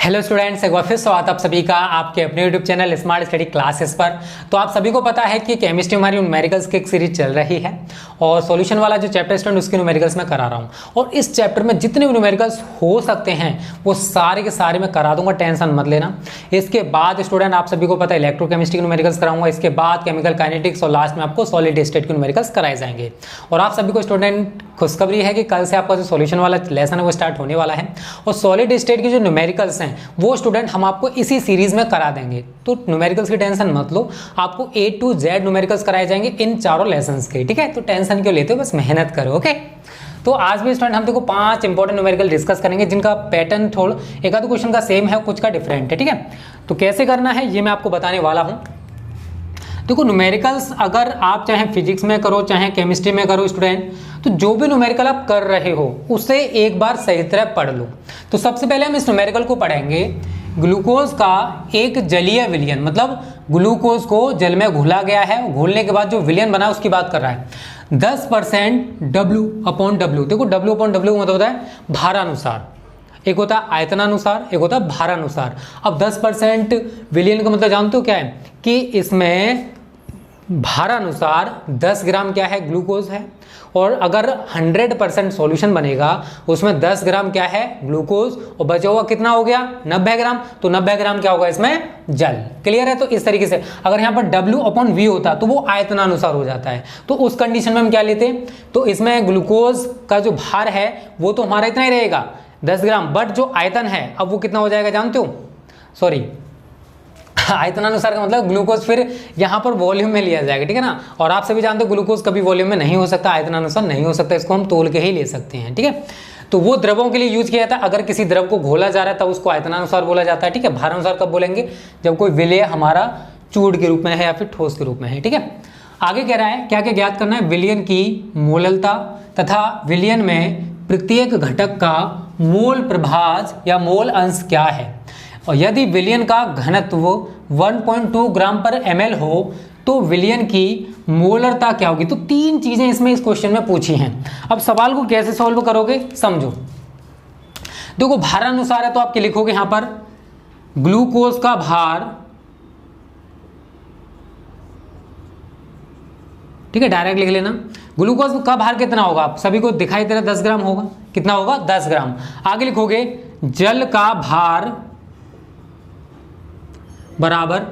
Hello students, एक बार फिर स्वागत आप सभी का आपके अपने YouTube channel smart study classes पर। तो आप सभी को पता है कि केमिस्ट्री हमारी न्यूमेरिकल्स की एक सीरीज चल रही है और सॉल्यूशन वाला जो चैप्टर स्टूडेंट उसके न्यूमेरिकल्स में करा रहा हूं। और इस चैप्टर में जितने भी न्यूमेरिकल्स हो सकते हैं वो सारे के सारे मैं करा दूंगा, टेंशन मत लेना। इसके बाद स्टूडेंट आप सभी को पता है इलेक्ट्रोकेमिस्ट्री के न्यूमेरिकल्स कराऊंगा, इसके बाद केमिकल काइनेटिक्स और लास्ट में आपको सॉलिड स्टेट के न्यूमेरिकल्स कराए जाएंगे। और आप सभी को स्टूडेंट खुशखबरी है कि कल से आपका जो सॉल्यूशन वाला लेसन है वो स्टार्ट होने वाला है और सॉलिड स्टेट के जो न्यूमेरिकल्स हैं वो स्टूडेंट हम आपको इसी सीरीज में करा देंगे। तो न्यूमेरिकल्स की टेंशन मत लो, आपको A to Z न्यूमेरिकल्स कराए जाएंगे इन चारों लेसन्स के, ठीक है। तो टेंशन क्यों लेते हो, बस मेहनत करो, ओके। तो आज भी स्टूडेंट हम देखो 5 इंपॉर्टेंट न्यूमेरिकल डिस्कस करेंगे जिनका पैटर्न थोड़ा एक आध क्वेश्चन का सेम है, कुछ का डिफरेंट है, ठीक है। तो कैसे करना है ये मैं आपको बताने वाला हूँ। देखो न्यूमेरिकल्स अगर आप चाहे फिजिक्स में करो चाहे केमिस्ट्री में करो स्टूडेंट, तो जो भी न्यूमेरिकल आप कर रहे हो उसे एक बार सही तरह पढ़ लो। तो सबसे पहले हम इस न्यूमेरिकल को पढ़ेंगे, ग्लूकोज का एक जलीय विलयन, मतलब ग्लूकोज को जल में घुला गया है, घुलने के बाद जो विलयन बना उसकी बात कर रहा है। 10% W/W। देखो W/W मतलब होता है भारानुसार, एक होता है आयतनानुसार, एक होता है भारानुसार। अब 10% विलयन का मतलब जानते हो क्या है कि इसमें भारानुसार 10 ग्राम क्या है, ग्लूकोज है। और अगर 100% सॉल्यूशन बनेगा उसमें 10 ग्राम क्या है, ग्लूकोज, और बचा हुआ कितना हो गया, 90 ग्राम। तो 90 ग्राम क्या होगा इसमें, जल। क्लियर है। तो इस तरीके से अगर यहाँ पर W/V होता तो वो आयतनानुसार हो जाता है। तो उस कंडीशन में हम क्या लेते, तो इसमें ग्लूकोज का जो भार है वो तो हमारा इतना ही रहेगा 10 ग्राम, बट जो आयतन है अब वो कितना हो जाएगा जानते हो, सॉरी आयतनानुसार का मतलब ग्लूकोज फिर यहाँ पर वॉल्यूम में लिया जाएगा, ठीक है ना। और आप सभी जानते हो ग्लूकोज कभी वॉल्यूम में नहीं हो सकता, आयतनानुसार नहीं हो सकता, इसको हम तोल के ही ले सकते हैं, ठीक है। तो वो द्रवों के लिए यूज किया जाता है। अगर किसी द्रव को घोला जा रहा है तब उसको आयतनानुसार बोला जाता है, ठीक है। भारानुसार कब बोलेंगे, जब कोई विलय हमारा चूड़ के रूप में है या फिर ठोस के रूप में है, ठीक है। आगे कह रहा है क्या क्या ज्ञात करना है, विलयन की मोललता तथा विलयन में प्रत्येक घटक का मोल प्रभाज या मोल अंश क्या है। और यदि विलयन का घनत्व 1.2 ग्राम पर ml हो तो विलयन की मोलरता क्या होगी। तो 3 चीजें इसमें इस क्वेश्चन में पूछी हैं। अब सवाल को कैसे सॉल्व करोगे समझो। देखो भारानुसार है तो आप लिखोगे यहां पर ग्लूकोज का भार, ठीक है, डायरेक्ट लिख लेना। ग्लूकोज का भार कितना होगा, आप सभी को दिखाई दे रहा 10 ग्राम होगा, कितना होगा 10 ग्राम। आगे लिखोगे जल का भार बराबर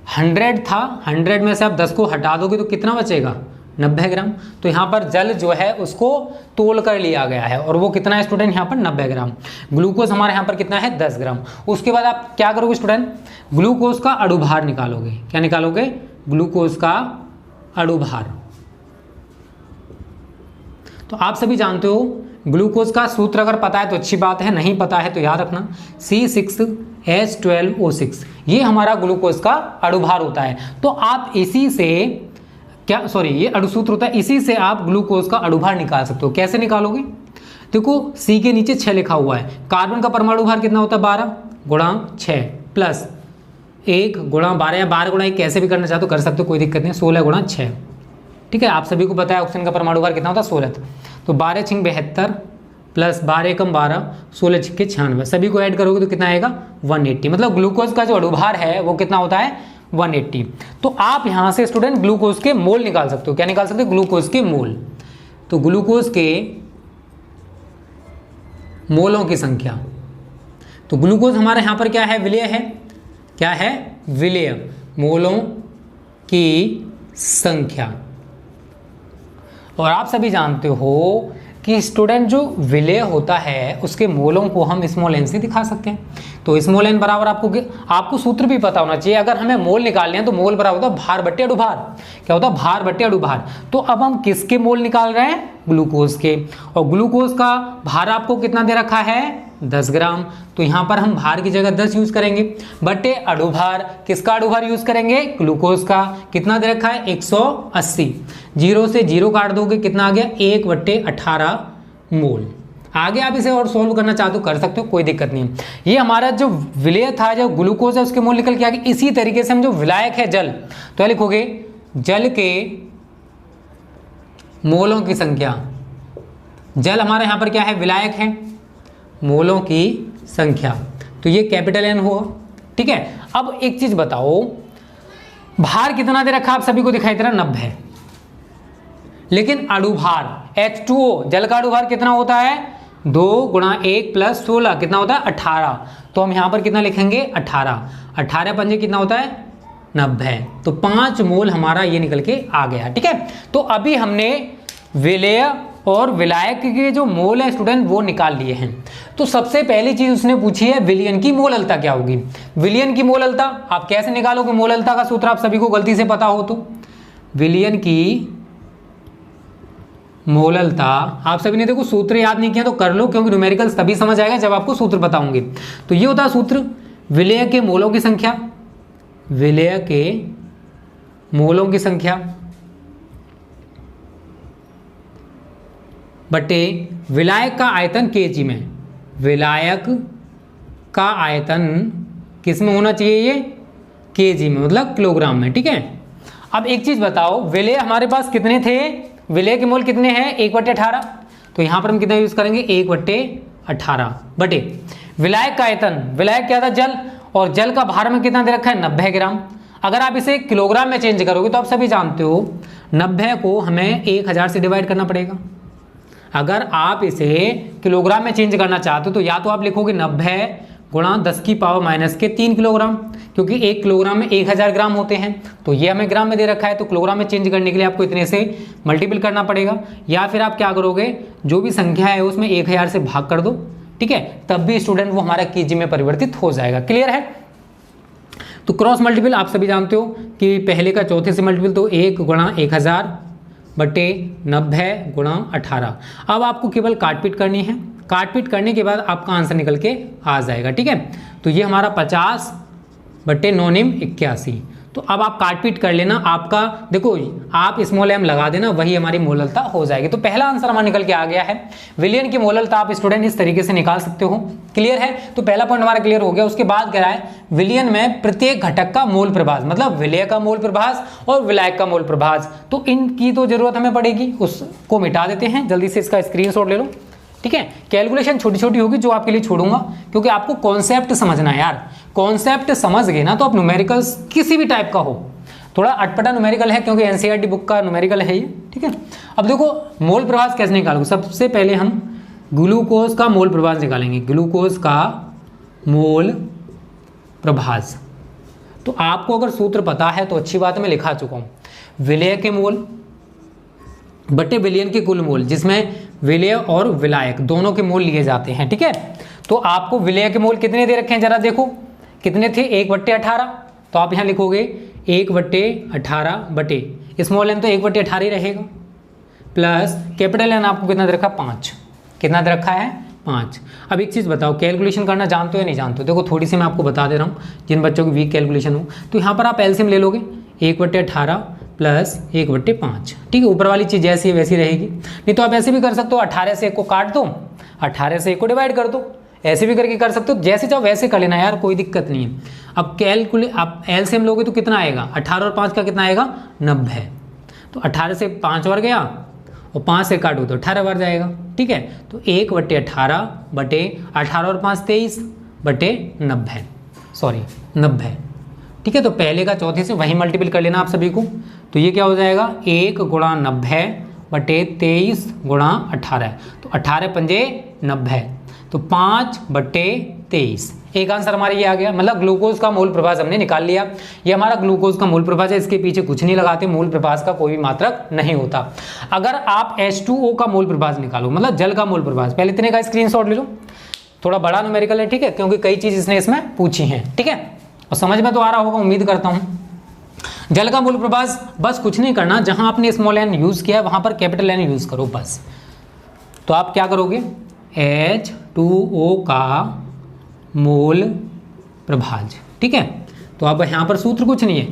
100 था, 100 में से आप 10 को हटा दोगे तो कितना बचेगा 90 ग्राम। तो यहाँ पर जल जो है उसको तोल कर लिया गया है और वो कितना है स्टूडेंट, यहाँ पर 90 ग्राम। ग्लूकोज हमारे यहाँ पर कितना है 10 ग्राम। उसके बाद आप क्या करोगे स्टूडेंट, ग्लूकोज का अणुभार निकालोगे। क्या निकालोगे, ग्लूकोज का अणुभार। तो आप सभी जानते हो ग्लूकोज का सूत्र अगर पता है तो अच्छी बात है, नहीं पता है तो याद रखना C6H12O6, ये हमारा ग्लूकोज का अणुभार होता है। तो आप इसी से क्या, सॉरी ये अणुसूत्र होता है, इसी से आप ग्लूकोज का अणुभार निकाल सकते हो। कैसे निकालोगे, देखो C के नीचे 6 लिखा हुआ है, कार्बन का परमाणु भार कितना होता है 12 × 6 प्लस 1 × 12 या 12 × 1 कैसे भी करना चाहते हो कर सकते हो, कोई दिक्कत नहीं, 16 × 6, ठीक है। आप सभी को पता है ऑक्सीजन का परमाणु भार कितना होता है 16। तो 12 × 6 72 प्लस 12 × 1 12, 16 × 6 96, सभी को ऐड करोगे तो कितना आएगा 180। मतलब ग्लूकोज का जो अणुभार है वो कितना होता है 180। तो आप यहाँ से स्टूडेंट ग्लूकोज के मोल निकाल सकते हो। क्या निकाल सकते हो, ग्लूकोज के मोल। तो ग्लूकोज के मोलों की संख्या, तो ग्लूकोज हमारे यहाँ पर क्या है, विलय है, क्या है विलय, मोलों की संख्या। और आप सभी जानते हो कि स्टूडेंट जो विलय होता है उसके मोलों को हम स्मॉल n से दिखा सकते हैं। तो स्मॉल n बराबर आपको सूत्र भी पता होना चाहिए। अगर हमें मोल निकालने हैं तो मोल बराबर होता है भार बट्टे अणुभार। क्या होता है, भार बट्टे अणुभार। तो अब हम किसके मोल निकाल रहे हैं, ग्लूकोज के। और ग्लूकोज का भार आपको कितना दे रखा है 10 ग्राम। तो यहाँ पर हम भार की जगह 10 यूज करेंगे, बटे अणुभार, किसका अणुभार यूज करेंगे, ग्लूकोज का। कितना दे रखा है 180, 0 से 0 काट दोगे कितना आ गया 1/18 मोल। आगे आप इसे और सोल्व करना चाहते हो कर सकते हो, कोई दिक्कत नहीं। ये हमारा जो विलय था, जो ग्लूकोज है उसके मोल निकल के आ गए। इसी तरीके से हम जो विलायक है जल, तो लिखोगे जल के मोलों की संख्या। जल हमारे यहाँ पर क्या है, विलायक है, मोलों की संख्या। तो ये कैपिटल N हुआ, ठीक है। अब एक चीज बताओ, भार कितना दे रखा आप सभी को दिखाई दे रहा 90, लेकिन अणुभार H2O जल का अणुभार कितना होता है 2 × 1 + 16 कितना होता है 18। तो हम यहाँ पर कितना लिखेंगे 18, 18 पंजे कितना होता है 90, तो 5 मोल हमारा ये निकल के आ गया, ठीक है। तो अभी हमने विलेय और विलायक के जो मोल है स्टूडेंट वो निकाल लिए हैं। तो सबसे पहली चीज उसने पूछी है विलयन की मोललता क्या होगी। विलयन की मोललता आप कैसे निकालोगे, मोललता का सूत्र आप सभी को गलती से पता हो तो विलयन की मोललता आप सभी ने देखो सूत्र याद नहीं किया तो कर लो, क्योंकि न्यूमेरिकल्स तभी समझ आएगा जब आपको सूत्र बताऊंगे। तो ये होता है सूत्र विलेय के मोलों की संख्या, विलेय के मोलों की संख्या बटे विलायक का आयतन केजी में, विलायक का आयतन किस में होना चाहिए ये केजी में, मतलब किलोग्राम में, ठीक है। अब एक चीज बताओ, विलेय हमारे पास कितने थे, विलेय के मोल कितने हैं 1/18, तो यहां पर हम कितना यूज करेंगे 1/18 बटे विलायक का आयतन, विलायक क्या था जल, और जल का भार में कितना दे रखा है 90 ग्राम। अगर आप इसे किलोग्राम में चेंज करोगे तो आप सभी जानते हो 90 को हमें 1000 से डिवाइड करना पड़ेगा। अगर आप इसे किलोग्राम में चेंज करना चाहते हो तो या तो आप लिखोगे 90 × 10⁻³ किलोग्राम, क्योंकि 1 किलोग्राम में 1000 ग्राम होते हैं, तो ये हमें ग्राम में दे रखा है, तो किलोग्राम में चेंज करने के लिए आपको इतने से मल्टीपल करना पड़ेगा। या फिर आप क्या करोगे, जो भी संख्या है उसमें 1000 से भाग कर दो, ठीक है, तब भी स्टूडेंट वो हमारा केजी में परिवर्तित हो जाएगा। क्लियर है। तो क्रॉस मल्टीपल आप सभी जानते हो कि पहले का चौथे से मल्टीपल, तो 1 × 1000 बटे 90 × 18। अब आपको केवल काटपीट करनी है, काटपीट करने के बाद आपका आंसर निकल के आ जाएगा, ठीक है। तो ये हमारा 50 बटे 9 × 81। तो अब आप काटपीट कर लेना, आपका देखो आप स्मॉल m लगा देना, वही हमारी मोललता हो जाएगी। तो पहला आंसर हमारा निकल के आ गया है। विलयन की मोललता आप स्टूडेंट इस तरीके से निकाल सकते हो। क्लियर है। तो पहला पॉइंट हमारा क्लियर हो गया। उसके बाद कह रहा है विलयन में प्रत्येक घटक का मोल प्रभाज, मतलब विलेय का मोल प्रभाज और विलायक का मोल प्रभाज, तो इनकी तो जरूरत हमें पड़ेगी, उसको मिटा देते हैं। जल्दी से इसका स्क्रीनशॉट ले लो, ठीक है। कैलकुलेशन छोटी छोटी होगी जो आपके लिए छोड़ूंगा, क्योंकि आपको कॉन्सेप्ट समझना है यार। कॉन्सेप्ट समझ गए ना तो आप न्यूमेरिकल्स किसी भी टाइप का हो, थोड़ा अटपटा न्यूमेरिकल है क्योंकि एनसीईआरटी बुक का न्यूमेरिकल है ये, ठीक है। अब देखो मोल प्रभाज कैसे निकालोगे। सबसे पहले हम ग्लूकोज का मोल प्रभाज निकालेंगे, ग्लूकोज का मोल प्रभाज। तो आपको अगर सूत्र पता है तो अच्छी बात है, मैं लिखा चुका हूँ। विलेय के मोल बटे विलयन के कुल मोल, जिसमें विलेय और विलायक दोनों के मोल लिए जाते हैं, ठीक है। तो आपको विलेय के मोल कितने दे रखे हैं जरा देखो, कितने थे 1/18, तो आप यहाँ लिखोगे 1/18 बटे स्मॉल एन तो 1/18 ही रहेगा, प्लस कैपिटल एन आपको कितना दे रखा 5, कितना दे रखा है 5। अब एक चीज़ बताओ, कैलकुलेशन करना जानते हो या नहीं जानते हो। देखो थोड़ी सी मैं आपको बता दे रहा हूँ, जिन बच्चों की वीक कैलकुलेशन हो, तो यहाँ पर आप एलसीएम ले लोगे 1/18 प्लस 1/5, ठीक है। ऊपर वाली चीज़ जैसी है वैसी रहेगी। नहीं तो आप ऐसे भी कर सकते हो, 18 से 1 को काट दो, 18 से 1 को डिवाइड कर दो, ऐसे भी करके कर सकते हो, जैसे चाहो वैसे कर लेना यार, कोई दिक्कत नहीं है। अब आप एलसीएम लोगे तो कितना आएगा, 18 और 5 का कितना आएगा 90। तो 18 से 5 बार गया और 5 से काटो तो 18 बार जाएगा, ठीक है। तो 1/18 बटे 18 और 5 23 बटे 90, सॉरी 90, ठीक है। तो पहले का चौथे से वही मल्टीपल कर लेना आप सभी को। तो ये क्या हो जाएगा 1 × 90 बटे 23 × 18, तो 18 पंजे 90, तो 5/23। एक आंसर हमारा ये आ गया, मतलब ग्लूकोज का मोल प्रभाज हमने निकाल लिया। ये हमारा ग्लूकोज का मोल प्रभाज है, इसके पीछे कुछ नहीं लगाते, मोल प्रभाज का कोई भी मात्रक नहीं होता। अगर आप H2O का मोल प्रभाज निकालो, मतलब जल का मोल प्रभाज, पहले इतने का स्क्रीनशॉट ले लो, थोड़ा बड़ा न्यूमेरिकल है, ठीक है, क्योंकि कई चीज इसने इसमें पूछी हैं, ठीक है। और समझ में तो आ रहा होगा, उम्मीद करता हूँ। जल का मोल प्रभाज बस कुछ नहीं करना, जहां आपने स्मॉल एन यूज किया वहां पर कैपिटल एन यूज करो बस। तो आप क्या करोगे, H2O का मोल प्रभाज, ठीक है। तो अब यहाँ पर सूत्र कुछ नहीं है,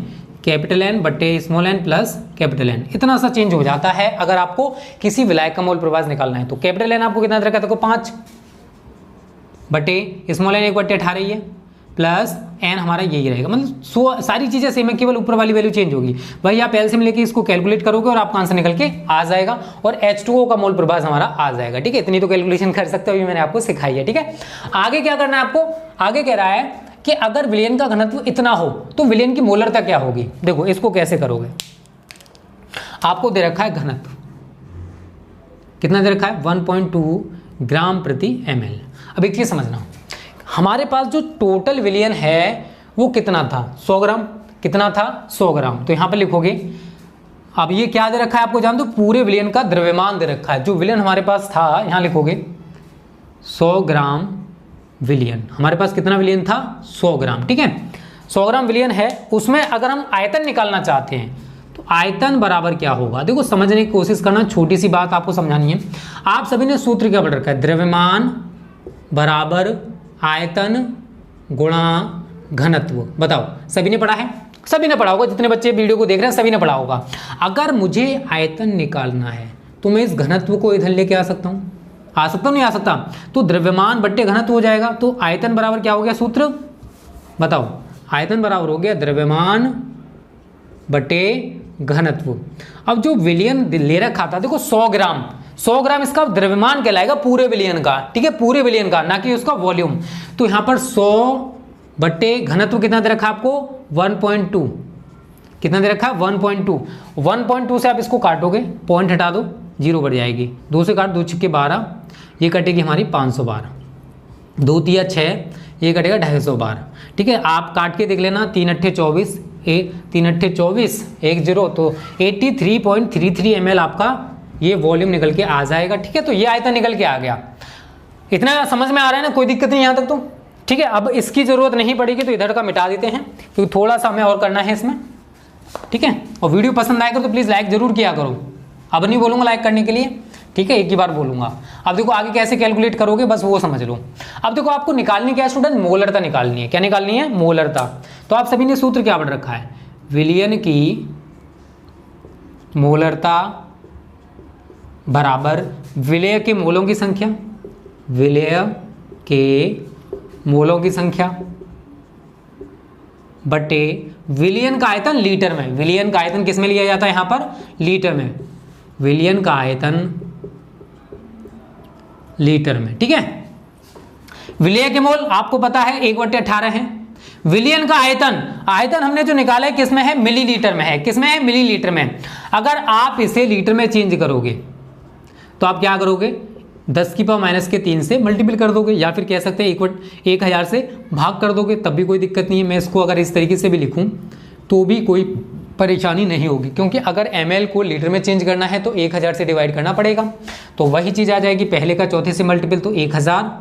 कैपिटल एन बटे small N plus capital N, इतना सा चेंज हो जाता है अगर आपको किसी विलायक का मोल प्रभाज निकालना है। तो कैपिटल एन आपको कितना रखा, देखो 5 बटे स्मॉल एन 1/18 ही है, प्लस एन हमारा यही रहेगा, मतलब सारी चीज़ें सेम है, केवल ऊपर वाली वैल्यू चेंज होगी। वही आप एलसीएम लेके इसको कैलकुलेट करोगे और आपका आंसर निकल के आ जाएगा, और H2O का मोल प्रभाज हमारा आ जाएगा, ठीक है। इतनी तो कैलकुलेशन कर सकते हो, अभी मैंने आपको सिखाई है, ठीक है। आगे क्या करना है आपको, आगे कह रहा है कि अगर विलयन का घनत्व इतना हो तो विलयन की मोलरता क्या होगी। देखो इसको कैसे करोगे, आपको दे रखा है घनत्व, कितना दे रखा है 1.2 ग्राम प्रति ml। अब एक चीज समझना, हमारे पास जो टोटल विलयन है वो कितना था 100 ग्राम, कितना था 100 ग्राम। तो यहां पर लिखोगे, अब ये क्या दे रखा है आपको जान दो, पूरे विलयन का द्रव्यमान दे रखा है। जो विलयन हमारे पास था यहां लिखोगे 100 ग्राम विलयन, हमारे पास कितना विलयन था 100 ग्राम, ठीक है 100 ग्राम विलयन है। उसमें अगर हम आयतन निकालना चाहते हैं तो आयतन बराबर क्या होगा, देखो समझने की कोशिश करना, छोटी सी बात आपको समझानी है। आप सभी ने सूत्र क्या पढ़ रखा है, द्रव्यमान बराबर आयतन गुणा घनत्व। बताओ सभी ने पढ़ा है, सभी ने पढ़ा होगा, जितने बच्चे वीडियो को देख रहे हैं सभी ने पढ़ा होगा। अगर मुझे आयतन निकालना है तो मैं इस घनत्व को इधर लेके आ सकता हूं, आ सकता हूं नहीं आ सकता, तो द्रव्यमान बट्टे घनत्व हो जाएगा। तो आयतन बराबर क्या हो गया सूत्र बताओ, आयतन बराबर हो गया द्रव्यमान बटे घनत्व। अब जो विलयन ले रखा था देखो 100 ग्राम, 100 ग्राम इसका द्रव्यमान कहलाएगा पूरे विलयन का, ठीक है पूरे विलयन का, ना कि उसका वॉल्यूम। तो यहां पर 100 बटे घनत्व कितना दे रखा आपको 1.2, कितना दे रखा 1.2। 1.2 से आप इसको काटोगे, पॉइंट हटा दो, 0 बढ़ जाएगी, 2 से काट, 2 छिक्के 12, ये कटेगी हमारी 512, 2 तिया 6, ये कटेगा 250, ठीक है। आप काट के देख लेना, 3 अट्ठे 24, 3 अट्ठे 24, 1 0, तो 83.33 ml आपका ये वॉल्यूम निकल के आ जाएगा, ठीक है। तो ये आयतन निकल के आ गया, इतना समझ में आ रहा है ना, कोई दिक्कत नहीं यहाँ तक तो, ठीक है। अब इसकी जरूरत नहीं पड़ेगी तो इधर का मिटा देते हैं, क्योंकि थोड़ा सा हमें और करना है इसमें, ठीक है। और वीडियो पसंद आएगा तो प्लीज़ लाइक जरूर किया करो, अब नहीं बोलूँगा लाइक करने के लिए, ठीक है, एक ही बार बोलूँगा। अब देखो आगे कैसे कैलकुलेट करोगे बस वो समझ लो। अब देखो आपको निकालनी क्या है स्टूडेंट, मोलरता निकालनी है। क्या निकालनी है, मोलरता। तो आप सभी ने सूत्र क्या पढ़ रखा है, विलयन की मोलरता बराबर विलेय के मोलों की संख्या, विलेय के मोलों की संख्या बटे विलयन का आयतन लीटर में। विलयन का आयतन किस में लिया जाता है यहां पर, लीटर में, विलयन का आयतन लीटर में, ठीक है। विलेय के मोल आपको पता है 1/18 है। विलयन का आयतन, आयतन हमने जो निकाला है किसमें है, मिलीलीटर में है, किसमें है, मिलीलीटर में। अगर आप इसे लीटर में चेंज करोगे तो आप क्या करोगे, 10⁻³ से मल्टीपल कर दोगे, या फिर कह सकते हैं 1000 से भाग कर दोगे, तब भी कोई दिक्कत नहीं है। मैं इसको अगर इस तरीके से भी लिखूं तो भी कोई परेशानी नहीं होगी, क्योंकि अगर ml को लीटर में चेंज करना है तो 1000 से डिवाइड करना पड़ेगा। तो वही चीज़ आ जाएगी, पहले का चौथे से मल्टीपल, तो 1000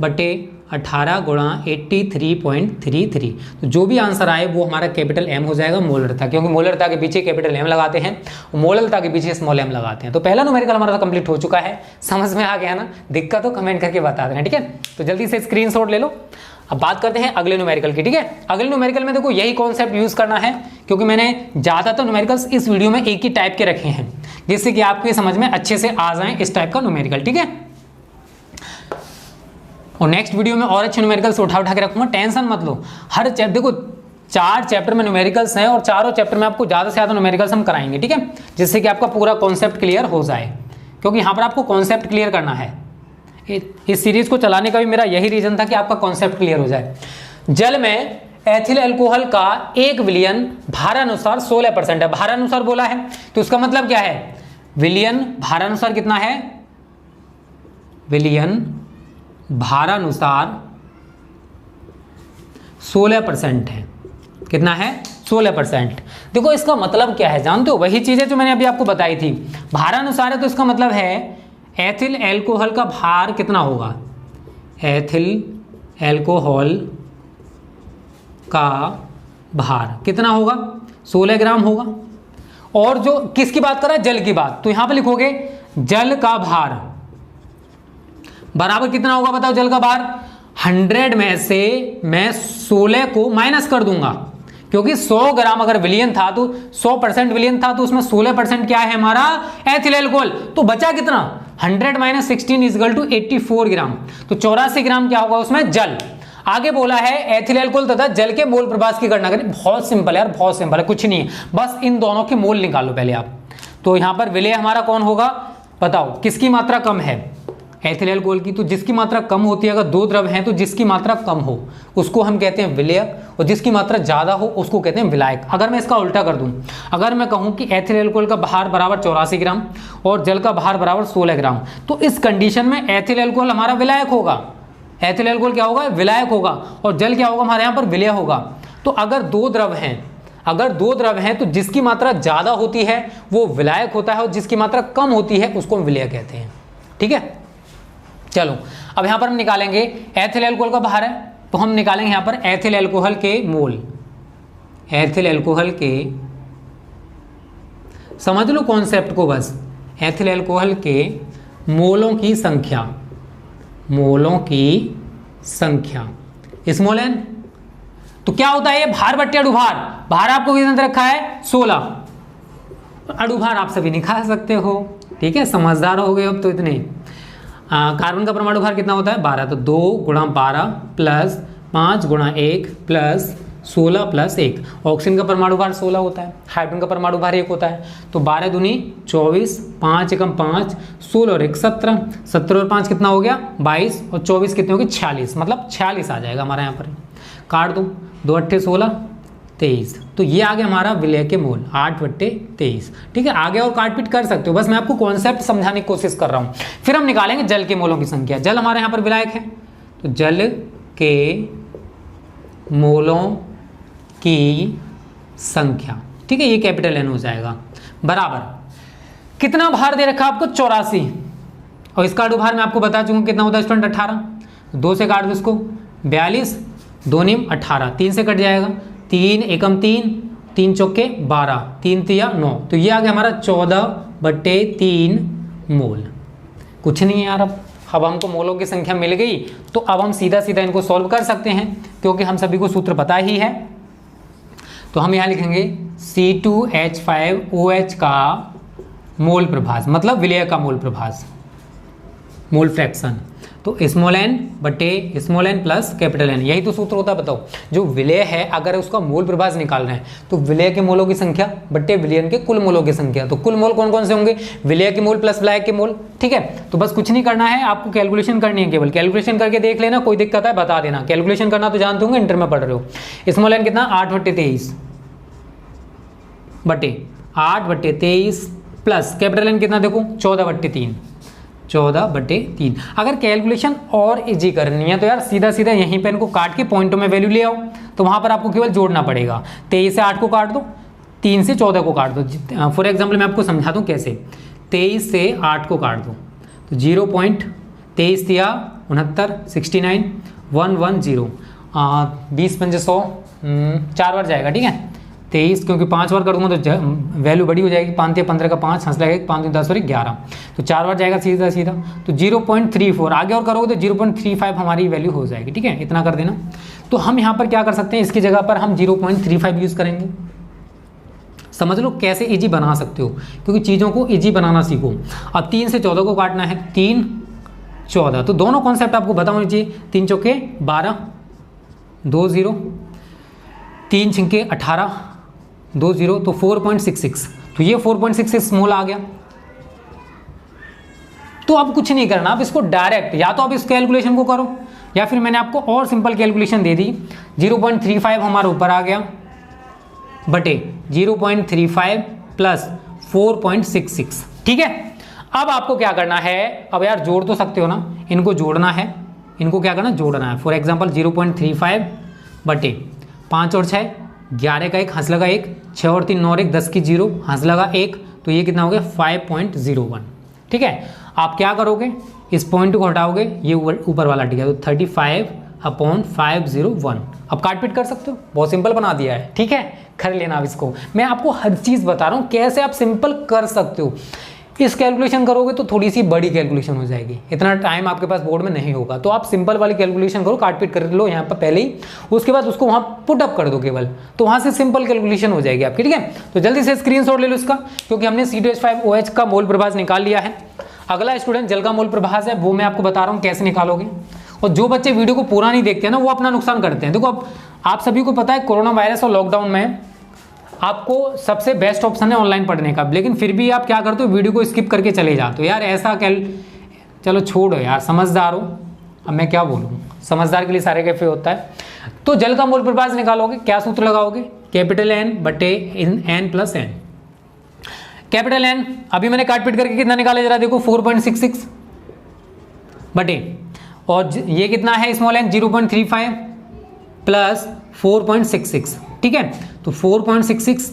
बटे 18 गुणा 83.33। तो जो भी आंसर आए वो हमारा कैपिटल M हो जाएगा, मोलरता, क्योंकि मोलरता के पीछे कैपिटल M लगाते हैं, मोलरता के पीछे स्मॉल m लगाते हैं। तो पहला न्यूमेरिकल हमारा कंप्लीट हो चुका है, समझ में आ गया ना, दिक्कत हो कमेंट करके बता देना, ठीक है। तो जल्दी से स्क्रीनशॉट ले लो। अब बात करते हैं अगले न्यूमेरिकल की, ठीक है। अगले न्यूमेरिकल में देखो यही कॉन्सेप्ट यूज करना है, क्योंकि मैंने ज़्यादातर न्यूमेरिकल्स इस वीडियो में एक ही टाइप के रखे हैं, जिससे कि आपके समझ में अच्छे से आ जाए इस टाइप का न्यूमेरिकल, ठीक है। और नेक्स्ट वीडियो में और अच्छे न्यूमेरिकल्स उठा के रखूंगा, टेंशन मत लो। हर चैप्टर देखो 4 चैप्टर में न्यूमेरिकल्स हैं, और चारों चैप्टर में आपको ज़्यादा से ज़्यादा न्यूमेरिकल्स हम कराएंगे, ठीक है, जिससे कि आपका पूरा कॉन्सेप्ट क्लियर हो जाए, क्योंकि यहाँ पर आपको कॉन्सेप्ट क्लियर करना है। इस सीरीज को चलाने का भी मेरा यही रीजन था कि आपका कॉन्सेप्ट क्लियर हो जाए। जल में एथिल अल्कोहल का एक विलयन भारानुसार 16% है, भारानुसार बोला है तो उसका मतलब क्या है, विलयन भारानुसार कितना है, विलयन भारानुसार 16% है, कितना है 16%। देखो इसका मतलब क्या है जानते हो, वही चीज़ है जो मैंने अभी आपको बताई थी, भारानुसार है तो इसका मतलब है एथिल अल्कोहल का भार कितना होगा, एथिल अल्कोहल का भार कितना होगा 16 ग्राम होगा। और जो किसकी बात कर रहा है, जल की बात, तो यहां पे लिखोगे जल का भार बराबर कितना होगा बताओ, जल का भार 100 में से मैं 16 को माइनस कर दूंगा, क्योंकि 100 ग्राम अगर विलयन था तो 100% विलयन था, तो उसमें 16% क्या है हमारा एथिल अल्कोहल, तो बचा कितना 100 - 16 = 84 ग्राम, तो 84 ग्राम क्या होगा उसमें जल। आगे बोला है एथिल अल्कोहल तथा जल के मोल प्रभास की गणना करें। बहुत सिंपल है यार, बहुत सिंपल है, कुछ नहीं है, बस इन दोनों के मोल निकालो पहले आप। तो यहां पर विलय हमारा कौन होगा बताओ, किसकी मात्रा कम है, एथिल अल्कोहल की, तो जिसकी मात्रा कम होती है, अगर दो द्रव हैं तो जिसकी मात्रा कम हो उसको हम कहते हैं विलयक, और जिसकी मात्रा ज़्यादा हो उसको कहते हैं विलायक। अगर मैं इसका उल्टा कर दूं, अगर मैं कहूं कि एथिल अल्कोहल का भार बराबर 84 ग्राम और जल का भार बराबर 16 ग्राम, तो इस कंडीशन में एथिल अल्कोहल हमारा विलायक होगा। एथिल अल्कोहल क्या होगा? विलायक होगा। और जल क्या होगा? हमारे यहाँ पर विलय होगा। तो अगर दो द्रव हैं तो जिसकी मात्रा ज़्यादा होती है वो विलायक होता है, और जिसकी मात्रा कम होती है उसको हम विलय कहते हैं। ठीक है, चलो अब यहाँ पर हम निकालेंगे एथिल अल्कोहल का भार है, तो हम निकालेंगे यहाँ पर एथिल अल्कोहल के मोल। एथिल अल्कोहल के, समझ लो कॉन्सेप्ट को बस, एथिल अल्कोहल के मोलों की संख्या, मोलों की संख्या स्मॉल एन। तो क्या होता है ये? भार बट्टे अणुभार। भार आपको कितने दे रखा है? 16। अणुभार आप सभी निकाल सकते हो। ठीक है, समझदार हो गए अब तो इतने। कार्बन का परमाणु भार कितना होता है? 12। तो 2 गुणा 12 प्लस 5 गुणा 1 प्लस 16 प्लस 1। ऑक्सीजन का परमाणु भार 16 होता है, हाइड्रोजन का परमाणु भार 1 होता है। तो 12 दूनी 24, 5 एकम 5, 16 और 1 17, 17 और 5 कितना हो गया? 22, और 24 कितने हो गए? 46, मतलब 46 आ जाएगा हमारा यहाँ पर। काट दो, 2 अट्ठे 16, 23। तो ये आ गया हमारा विलय के मोल 8/23। ठीक है, आगे और काट पीट कर सकते हो, बस मैं आपको कॉन्सेप्ट समझाने की कोशिश कर रहा हूँ। फिर हम निकालेंगे जल के मोलों की संख्या। जल हमारे यहाँ पर विलायक है, तो जल के मोलों की संख्या, ठीक है, ये कैपिटल एन हो जाएगा, बराबर कितना भार दे रखा आपको? 84। और इसका अणुभार मैं आपको बता चुका कितना होता है स्टूडेंट? 18। 2 से काट दो इसको, 42, 2 नियम 18, 3 से कट जाएगा, 3 एकम 3, 3 चौके 12, 3 तिया 9। तो ये आ गया हमारा 14/3 मोल। कुछ नहीं है यार, अब हमको मोलों की संख्या मिल गई, तो अब हम सीधा सीधा इनको सॉल्व कर सकते हैं, क्योंकि हम सभी को सूत्र पता ही है। तो हम यहाँ लिखेंगे C2H5OH का मोल प्रभास, मतलब विलय का मोल प्रभास, मोल फ्रैक्शन। तो स्मॉल एन बटे small N plus capital N, यही तो सूत्र होता है। बताओ, जो विलय है अगर उसका मोल प्रभास निकाल रहे हैं तो विलय के मोलों की संख्या बट्टे विलयन के कुल मोलों की संख्या। तो कुल मोल कौन कौन से होंगे? विलय के मोल प्लस विलायक के मोल। ठीक है, तो बस कुछ नहीं करना है, आपको कैलकुलेशन करनी है, केवल कैलकुलेशन करके देख लेना, कोई दिक्कत है बता देना। कैलकुलेशन करना तो जानते होंगे, इंटर में पढ़ रहे हो। स्मॉल एन कितना? 8/23 बटे 8/23 प्लस कैपिटल एन कितना? देखो 14/3, 14/3। अगर कैलकुलेशन और इजी करनी है तो यार सीधा सीधा यहीं पे इनको काट के पॉइंटों में वैल्यू ले आओ, तो वहां पर आपको केवल जोड़ना पड़ेगा। 23 से 8 को काट दो, 3 से 14 को काट दो। फॉर एग्जाम्पल मैं आपको समझा दूं कैसे। 23 से 8 को काट दो तो 0.23 दिया 69, 69, 110, 20 पंजे 100, 4 बार जाएगा। ठीक है, 23, क्योंकि 5 बार कर दूंगा तो वैल्यू बड़ी हो जाएगी। 5 15 का 5 हंस लगेगा, 5 10 और 11, तो 4 बार जाएगा सीधा सीधा। तो 0.34, आगे और करोगे तो 0.35 हमारी वैल्यू हो जाएगी। ठीक है, इतना कर देना। तो हम यहाँ पर क्या कर सकते हैं, इसकी जगह पर हम 0.35 यूज़ करेंगे। समझ लो कैसे इजी बना सकते हो, क्योंकि चीज़ों को इजी बनाना सीखो। अब 3 से 14 को काटना है, 3 14, तो दोनों कॉन्सेप्ट आपको पता होने चाहिए। 3 चौके 12, 2 0, 3 छिंके 18, 2 0, तो 4.66। तो ये 4.66 स्मॉल आ गया। तो अब कुछ नहीं करना, अब इसको डायरेक्ट या तो आप इस कैलकुलेशन को करो, या फिर मैंने आपको और सिंपल कैलकुलेशन दे दी। 0.35 हमारा ऊपर आ गया बटे 0.35 प्लस 4.66। ठीक है, अब आपको क्या करना है, अब यार जोड़ तो सकते हो ना, इनको जोड़ना है, इनको क्या करना, जोड़ना है। फॉर एग्जाम्पल 0.35 बटे 5 और 6, 11 का 1 हंस लगा 1, 6 और 3 9 और 1 10 की 0 हंस लगा 1, तो ये कितना हो गया 5.01। ठीक है, आप क्या करोगे, इस पॉइंट को हटाओगे, ये ऊपर वाला टिक है, तो 35/501। अब काट पीट कर सकते हो, बहुत सिंपल बना दिया है। ठीक है, कर लेना अब इसको, मैं आपको हर चीज़ बता रहा हूँ कैसे आप सिंपल कर सकते हो। इस कैलकुलेशन करोगे तो थोड़ी सी बड़ी कैलकुलेशन हो जाएगी, इतना टाइम आपके पास बोर्ड में नहीं होगा। तो आप सिंपल वाली कैलकुलेशन करो, काट पीट कर लो यहाँ पर पहले ही, उसके बाद उसको वहाँ पुट अप कर दो केवल, तो वहाँ से सिंपल कैलकुलेशन हो जाएगी आपकी। ठीक है, तो जल्दी से स्क्रीनशॉट ले लो इसका, क्योंकि हमने C2H5OH का मोल प्रभास निकाल लिया है। अगला स्टूडेंट जल का मोल प्रभास है, वो मैं आपको बता रहा हूँ कैसे निकालोगे। और जो बच्चे वीडियो को पूरा नहीं देखते हैं ना, वो अपना नुकसान करते हैं। देखो अब आप सभी को पता है कोरोना वायरस और लॉकडाउन में आपको सबसे बेस्ट ऑप्शन है ऑनलाइन पढ़ने का, लेकिन फिर भी आप क्या करते हो, वीडियो को स्किप करके चले जाते हो। यार ऐसा चलो छोड़ो यार, समझदार हो, अब मैं क्या बोलूँ, समझदार के लिए सारे कैफे होता है। तो जल का मोल प्रभाज निकालोगे, क्या सूत्र लगाओगे, कैपिटल N बटे N plus N। Capital N अभी मैंने काट पीट करके कितना निकाला जरा देखो, 4.66 बटे, और ये कितना है स्मॉल n, 0.35 प्लस 4.66, ठीक है। तो 4.66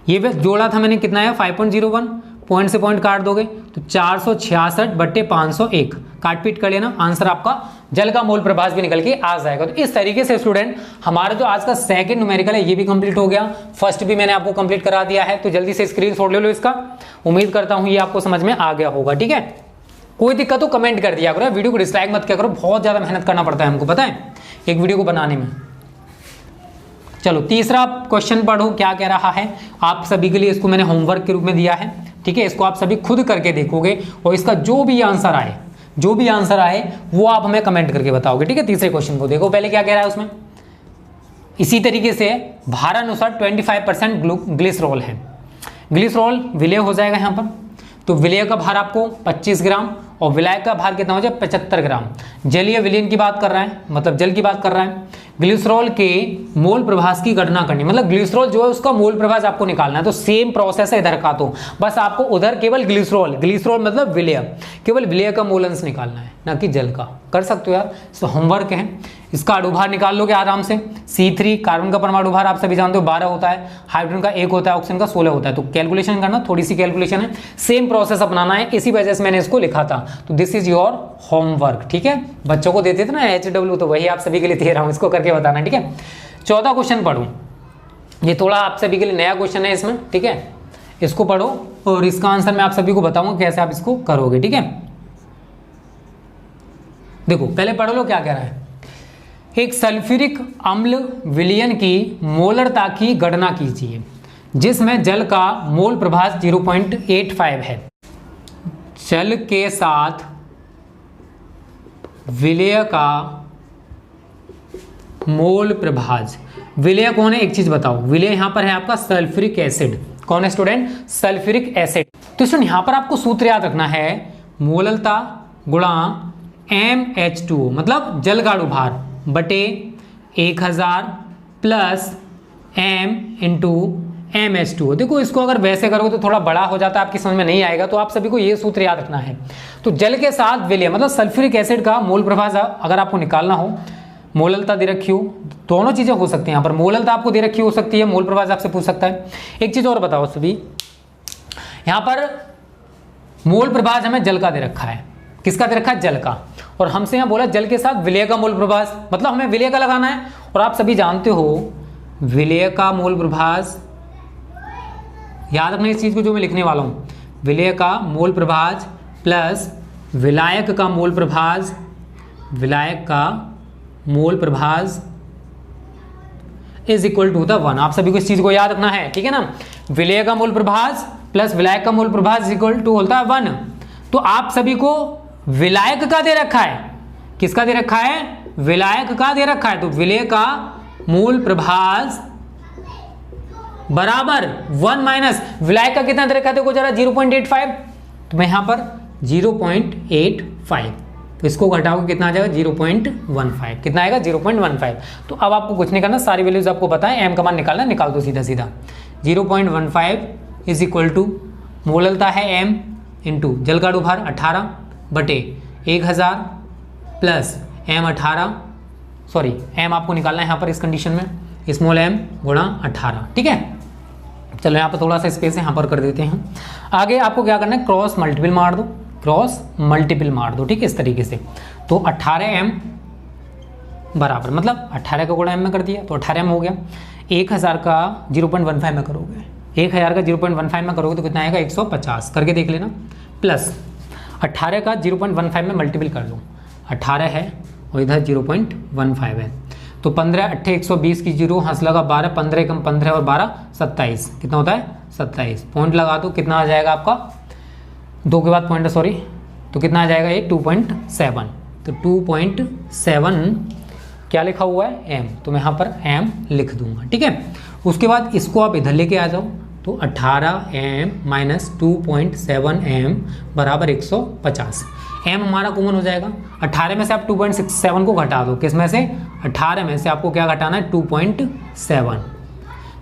ये जोड़ा था मैंने, कितना है 5.01, पॉइंट से पॉइंट काट दोगे तो 466 बट्टे 501, काट पीट कर लेना, आंसर आपका जल का मोल प्रभाज भी निकल के आ जाएगा। तो इस तरीके से स्टूडेंट हमारा जो आज का सेकंड न्यूमेरिकल है ये भी कंप्लीट हो गया, फर्स्ट भी मैंने आपको कंप्लीट करा दिया है। तो जल्दी से स्क्रीनशॉट ले लो इसका, उम्मीद करता हूं ये आपको समझ में आ गया होगा, ठीक है। कोई दिक्कत हो कमेंट कर दिया करो, वीडियो को डिसलाइक मत किया करो, बहुत ज्यादा मेहनत करना पड़ता है हमको, पता है, एक वीडियो को बनाने में। चलो तीसरा क्वेश्चन पढ़ो, क्या कह रहा है, आप सभी के लिए इसको मैंने होमवर्क के रूप में दिया है, ठीक है। इसको आप सभी खुद करके देखोगे और इसका जो भी आंसर आए वो आप हमें कमेंट करके बताओगे, ठीक है। तीसरे क्वेश्चन को देखो, पहले क्या कह रहा है उसमें, इसी तरीके से भारानुसार 25% ग्लिसरॉल है, ग्लिसरॉल विलय हो जाएगा यहाँ पर, तो विलय का भार आपको 25 ग्राम और विलायक का भार कितना हो जाए 75 ग्राम। जलीय विलयन की बात कर रहा है, मतलब जल की बात कर रहा है। ग्लिसरॉल के मोल प्रभाज की गणना करनी, मतलब ग्लिसरॉल जो है उसका मोल प्रभाज आपको निकालना है। तो सेम प्रोसेस है इधर का, तो बस आपको उधर केवल ग्लिसरॉल मतलब विलय, केवल विलय का मोल अंश निकालना है, ना कि जल का। कर सकते हो यार, तो होमवर्क है। इसका अणुभार निकाल लोगे आराम से। C3 कार्बन का परमाणु भार आप सभी जानते हो 12 होता है, हाइड्रोजन का 1 होता है, ऑक्सीजन का 16 होता है। तो कैलकुलेशन करना, थोड़ी सी कैलकुलेशन है, सेम प्रोसेस अपनाना है, इसी वजह से मैंने इसको लिखा था। तो दिस इज योर होमवर्क, ठीक है। बच्चों को देते थे ना HW, तो वही आप सभी के लिए दे रहा हूं, इसको करके बताना, ठीक है। 14 क्वेश्चन पढ़ो, ये थोड़ा आप सभी के लिए नया क्वेश्चन है इसमें, ठीक है। इसको पढ़ो और इसका आंसर मैं आप सभी को बताऊंगा कैसे आप इसको करोगे, ठीक है। देखो पहले पढ़ लो क्या कह रहा है, एक सल्फ्यूरिक अम्ल विलयन की मोलरता की गणना कीजिए जिसमें जल का मोल प्रभाज 0.85 है। जल के साथ विलय का मोल प्रभाज, विलय कौन है एक चीज बताओ, विलय यहां पर है आपका सल्फ्यूरिक एसिड। कौन है स्टूडेंट, सल्फ्यूरिक एसिड। तो स्टूडेंट यहां पर आपको सूत्र याद रखना है, मोललता गुणा MH2O मतलब जल का अणुभार बटे 1000 प्लस M इंटू MH2O। देखो इसको अगर वैसे करोगे तो थोड़ा बड़ा हो जाता है, आपकी समझ में नहीं आएगा, तो आप सभी को ये सूत्र याद रखना है। तो जल के साथ विलय मतलब सल्फ्यूरिक एसिड का मोल प्रभाज अगर आपको निकालना हो, मोललता दे रखी हो, दोनों चीजें हो सकती हैं यहाँ पर, मोललता आपको दे रखी हो सकती है, मोल प्रभाज आपसे पूछ सकता है। एक चीज और बताओ सभी, यहाँ पर मोल प्रभाज हमें जल का दे रखा है, किसका दे रखा है, जल का, और हमसे यहाँ बोला जल के साथ विलय का मोल प्रभाज, मतलब हमें विलय का लगाना है। और आप सभी जानते हो विलय का मोल प्रभाज, याद रखना इस चीज को जो मैं लिखने वाला हूं, विलय का मोल प्रभाज प्लस विलायक का मोल प्रभाज, विलायक का मोल प्रभाज इज इक्वल टू द 1। आप सभी को इस चीज को याद रखना है, ठीक है ना। विलय का मोल प्रभाज प्लस विलायक का मोल प्रभाज इज इक्वल टू होता है 1। तो आप सभी को विलायक का दे रखा है, किसका दे रखा है, विलायक का दे रखा है। तो विलय का मूल प्रभाज बराबर 1 माइनस विलायक का कितना दे रखा है, देखो जरा 0.85, तो मैं यहां पर 0.85, तो इसको घटाओगे कितना आ जाएगा 0.15, कितना आएगा 0.15। तो अब आपको कुछ नहीं करना, सारी वैल्यूज आपको पता है, एम का मान निकालना, निकाल दो सीधा सीधा। 0.15 इज इक्वल टू मोललता है m इंटू जल का अणुभार 18 बटे 1000 प्लस m आपको निकालना है यहाँ पर इस कंडीशन में, स्मॉल m गुणा 18, ठीक है। चलो यहाँ पर थोड़ा सा स्पेस यहाँ पर कर देते हैं। आगे आपको क्या करना है, क्रॉस मल्टीपल मार दो, क्रॉस मल्टीपल मार दो, ठीक है, इस तरीके से। तो 18m बराबर, मतलब 18 का गुणा m में कर दिया तो 18m हो गया। 1000 का 0.15 में करोगे, 1000 का 0.15 में करोगे तो कितना आएगा 150, करके देख लेना। प्लस 18 का 0.15 में मल्टीपल कर लो, 18 है और इधर 0.15 है, तो 15 8 120 की 0 हंस लगा 12, 15 कम 15 और 12 27, कितना होता है 27। पॉइंट लगा दो, कितना आ जाएगा आपका, 2 के बाद पॉइंट सॉरी, तो कितना आ जाएगा ये 2.7। तो 2.7 क्या लिखा हुआ है m, तो मैं यहाँ पर m लिख दूंगा, ठीक है। उसके बाद इसको आप इधर लेके आ जाओ, तो 18m माइनस 2.7m बराबर 150। m हमारा कॉमन हो जाएगा। 18 में से आप 2.67 को घटा दो, किस में से? 18 में से आपको क्या घटाना है? 2.7।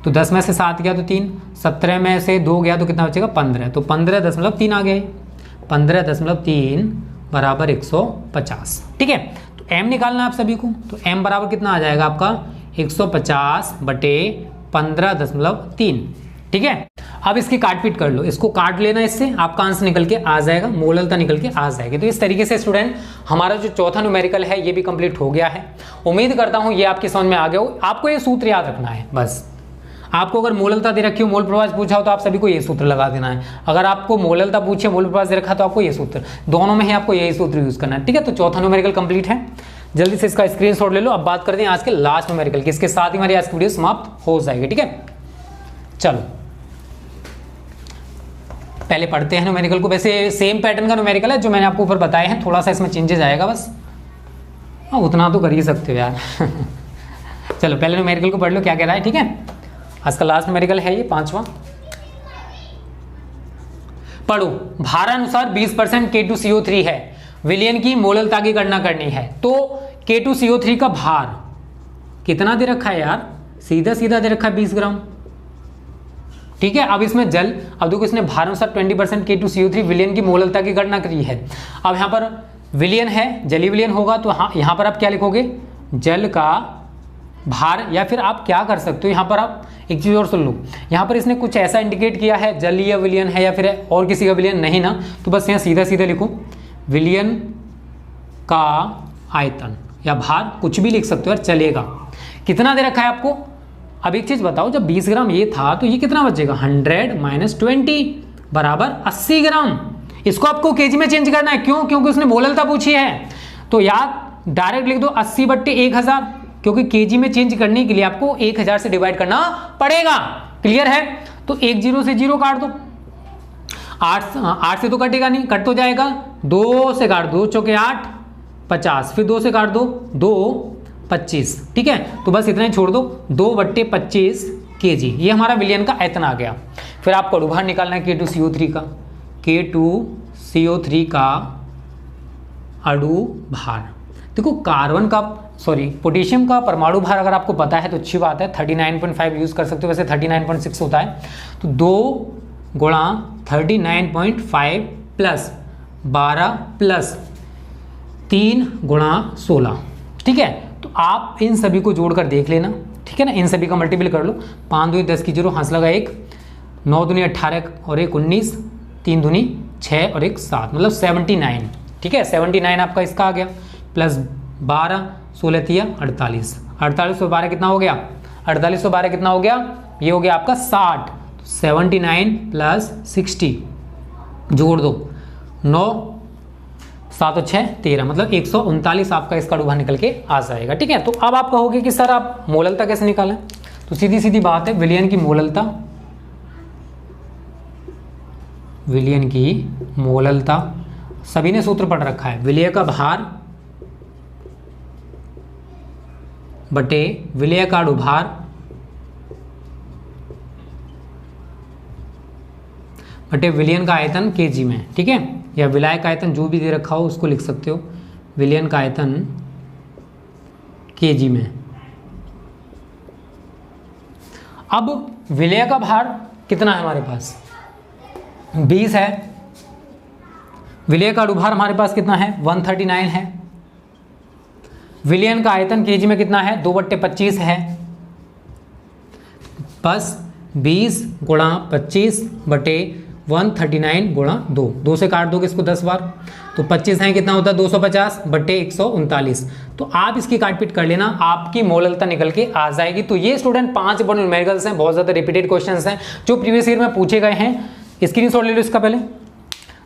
तो 10 में से 7 गया तो 3, 17 में से 2 गया तो कितना बचेगा? 15। तो 15.3 आ गए, 15.3 बराबर 150। ठीक है, तो m निकालना है आप सभी को, तो m बराबर कितना आ जाएगा आपका? 150 बटे 15.3। ठीक है, अब इसकी काटपीट कर लो, इसको काट लेना, इससे आपका आंसर निकल के आ जाएगा, मोललता निकल के आ जाएगी। तो इस तरीके से स्टूडेंट हमारा जो चौथा न्यूमेरिकल है ये भी कंप्लीट हो गया है। उम्मीद करता हूँ ये आपकी समझ में आ गया हो। आपको ये सूत्र याद रखना है बस। आपको अगर मोललता दे रखी हो, मोल प्रवाह पूछा हो तो आप सभी को ये सूत्र लगा देना है। अगर आपको मोललता पूछे, मोल प्रवाह दे रखा तो आपको ये सूत्र, दोनों में ही आपको यही सूत्र यूज करना है। ठीक है, तो चौथा न्यूमेरिकल कंप्लीट है, जल्दी से इसका स्क्रीनशॉट ले लो। अब बात करते हैं आज के लास्ट न्यूमेरिकल की, इसके साथ ही हमारी आज की वीडियो समाप्त हो जाएगी। ठीक है, चलो पहले पढ़ते हैं न्यूमेरिकल को। वैसे सेम पैटर्न का न्यूमेरिकल है जो मैंने आपको ऊपर बताए हैं, थोड़ा सा इसमें चेंजेस आएगा बस, उतना तो कर ही सकते हो यार। चलो पहले न्यूमेरिकल को पढ़ लो क्या कह रहा है। ठीक है, आज का लास्ट न्यूमेरिकल है ये, 5वां। पढ़ो, भारानुसार 20% K2CO3 है, विलयन की मोललता की गणना करनी है। तो K2CO3 का भार कितना दे रखा है यार? सीधा सीधा दे रखा है 20 ग्राम। ठीक है, अब इसमें जल, अब देखो इसने भारानुसार 20% K2CO3 विलयन की मोललता की गणना करी है। अब यहाँ पर विलयन है, जलीय विलयन होगा, तो हाँ यहाँ पर आप क्या लिखोगे? जल का भार, या फिर आप क्या कर सकते हो यहाँ पर, आप एक चीज़ और सुन लो, यहाँ पर इसने कुछ ऐसा इंडिकेट किया है, जलीय विलयन है या फिर और किसी का विलयन नहीं ना, तो बस यहाँ सीधा सीधा लिखो विलयन का आयतन या भार, कुछ भी लिख सकते हो यार, चलेगा। कितना दे रखा है आपको? अब एक चीज़ बताओ, जब 20 ग्राम ये था तो ये कितना बचेगा? 100 - 20 बराबर 80 ग्राम। इसको आपको केजी में चेंज करना है, क्यों? क्योंकि उसने मोललता पूछी है। तो यार डायरेक्ट लिख दो 80 बट्टे 1000, क्योंकि केजी में चेंज करने के लिए आपको 1000 से डिवाइड करना पड़ेगा। क्लियर है? तो 1 0 से 0 काट दो, 8 से तो कटेगा नहीं, कट तो जाएगा, 2 से काट दो, 2 चौके 8, 50, फिर 2 से काट दो, 2 25। ठीक है, तो बस इतना ही छोड़ दो, 2/25 kg, ये हमारा विलयन का आयतन आ गया। फिर आपको अणुभार निकालना है K2CO3 का, K2CO3 का अणुभार। देखो कार्बन का, सॉरी पोटेशियम का परमाणु भार अगर आपको पता है तो अच्छी बात है, 39.5 यूज कर सकते हो, वैसे 39.6 होता है। तो 2 × 39.5 + 12 + 3 × 16। ठीक है, तो आप इन सभी को जोड़कर देख लेना। ठीक है ना, इन सभी का मल्टीपल कर लो, 5 दूनी 10 की 0, हाथ लगा 1, 9 दूनी 18 और 1 19, 3 दूनी 6 और 1 7, मतलब 79। ठीक है, 79 आपका इसका आ गया, प्लस 12, 16 3 48, 48 और 12 कितना हो गया? 48 और 12 कितना हो गया? ये हो गया आपका 60। 79 + 60 जोड़ दो, 9 7 और 6 13, मतलब 139 आपका इसका अणुभार निकल के आ जाएगा। ठीक है, तो अब आप कहोगे कि सर आप मोललता कैसे निकालें? तो सीधी सीधी बात है, विलयन की मोललता, विलयन की मोललता सभी ने सूत्र पढ़ रखा है, विलय का भार बटे विलय का अणुभार बटे विलयन का आयतन केजी में। ठीक है, या विलय का आयतन जो भी दे रखा हो उसको लिख सकते हो, विलयन का आयतन केजी में। अब विलय का भार कितना है हमारे पास? 20 है। विलय का अणुभार हमारे पास कितना है? 139 है। विलयन का आयतन केजी में कितना है? 2/25 है। बस 20 × 25 बटे 139 × 2, 2 से काट दोगे इसको 10 बार, तो 25 है, कितना होता है? 250 बटे 139। तो आप इसकी काटपीट कर लेना, आपकी मोललता निकल के आ जाएगी। तो ये स्टूडेंट 5 इंपॉर्टेंट न्यूमेरिकल्स हैं, बहुत ज़्यादा रिपीटेड क्वेश्चंस हैं जो प्रीवियस ईयर में पूछे गए हैं। स्क्रीनशॉट ले लो इसका पहले।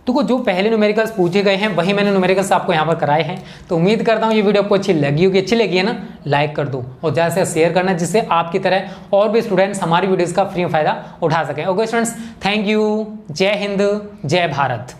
तो जो पहले न्यूमेरिकल्स पूछे गए हैं वही मैंने न्यूमेरिकल्स आपको यहाँ पर कराए हैं। तो उम्मीद करता हूँ ये वीडियो आपको अच्छी लगी होगी। अच्छी लगी है ना, लाइक कर दो और ज़्यादा से शेयर करना, जिससे आपकी तरह और भी स्टूडेंट्स हमारी वीडियोज़ का फ्री फायदा उठा सकें। Okay students, thank you. जय हिंद, जय भारत।